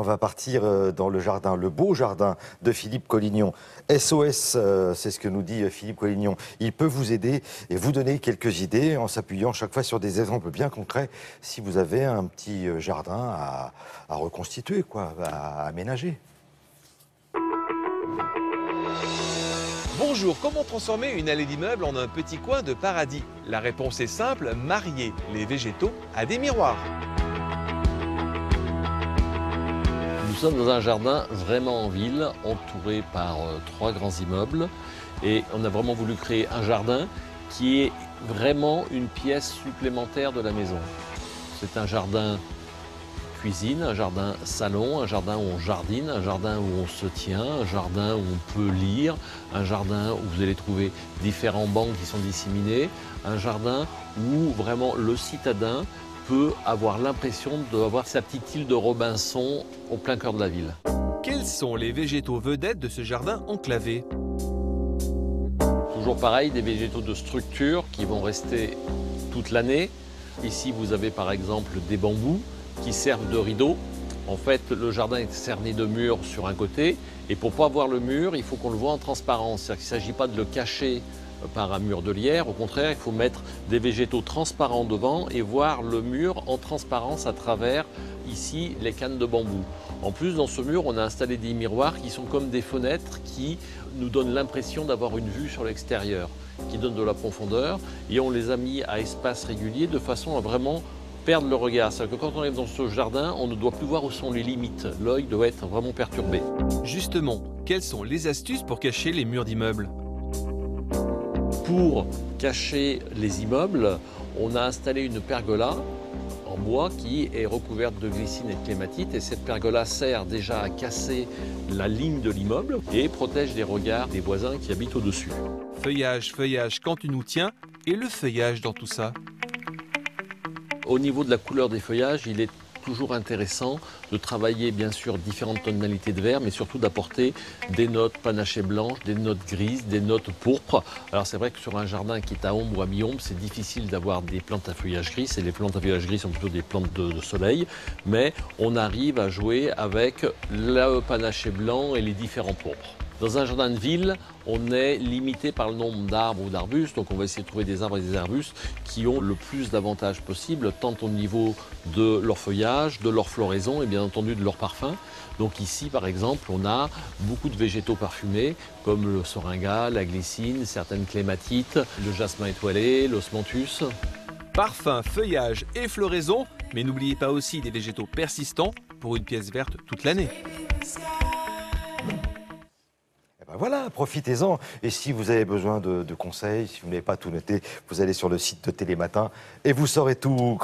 On va partir dans le jardin, le beau jardin de Philippe Collignon. SOS, c'est ce que nous dit Philippe Collignon. Il peut vous aider et vous donner quelques idées en s'appuyant chaque fois sur des exemples bien concrets si vous avez un petit jardin à reconstituer, quoi, à aménager. Bonjour, comment transformer une allée d'immeuble en un petit coin de paradis? La réponse est simple, marier les végétaux à des miroirs. Nous sommes dans un jardin vraiment en ville, entouré par 3 grands immeubles. Et on a vraiment voulu créer un jardin qui est vraiment une pièce supplémentaire de la maison. C'est un jardin cuisine, un jardin salon, un jardin où on jardine, un jardin où on se tient, un jardin où on peut lire, un jardin où vous allez trouver différents bancs qui sont disséminés, un jardin où vraiment le citadin peut avoir l'impression d'avoir sa petite île de Robinson au plein cœur de la ville. Quels sont les végétaux vedettes de ce jardin enclavé? Toujours pareil, des végétaux de structure qui vont rester toute l'année. Ici, vous avez par exemple des bambous qui servent de rideau. En fait, le jardin est cerné de murs sur un côté. Et pour pouvoir voir le mur, il faut qu'on le voit en transparence. C'est-à-dire qu'il ne s'agit pas de le cacher par un mur de lierre. Au contraire, il faut mettre des végétaux transparents devant et voir le mur en transparence à travers, ici, les cannes de bambou. En plus, dans ce mur, on a installé des miroirs qui sont comme des fenêtres qui nous donnent l'impression d'avoir une vue sur l'extérieur, qui donnent de la profondeur. Et on les a mis à espace régulier de façon à vraiment perdre le regard. C'est-à-dire que quand on est dans ce jardin, on ne doit plus voir où sont les limites. L'œil doit être vraiment perturbé. Justement, quelles sont les astuces pour cacher les murs d'immeubles? Pour cacher les immeubles, on a installé une pergola en bois qui est recouverte de glycine et de clématite. Et cette pergola sert déjà à casser la ligne de l'immeuble et protège des regards des voisins qui habitent au-dessus. Feuillage, feuillage quand tu nous tiens, et le feuillage dans tout ça? Au niveau de la couleur des feuillages, il est toujours intéressant de travailler bien sûr différentes tonalités de vert, mais surtout d'apporter des notes panachées blanches, des notes grises, des notes pourpres. Alors c'est vrai que sur un jardin qui est à ombre ou à mi-ombre, c'est difficile d'avoir des plantes à feuillage gris, et les plantes à feuillage gris sont plutôt des plantes de soleil, mais on arrive à jouer avec le panaché blanc et les différents pourpres. Dans un jardin de ville, on est limité par le nombre d'arbres ou d'arbustes, donc on va essayer de trouver des arbres et des arbustes qui ont le plus d'avantages possible, tant au niveau de leur feuillage, de leur floraison et bien entendu de leur parfum. Donc ici, par exemple, on a beaucoup de végétaux parfumés, comme le syringa, la glycine, certaines clématites, le jasmin étoilé, l'osmanthus. Parfum, feuillage et floraison, mais n'oubliez pas aussi des végétaux persistants pour une pièce verte toute l'année. Voilà, profitez-en. Et si vous avez besoin de conseils, si vous n'avez pas tout noté, vous allez sur le site de Télématin et vous saurez tout.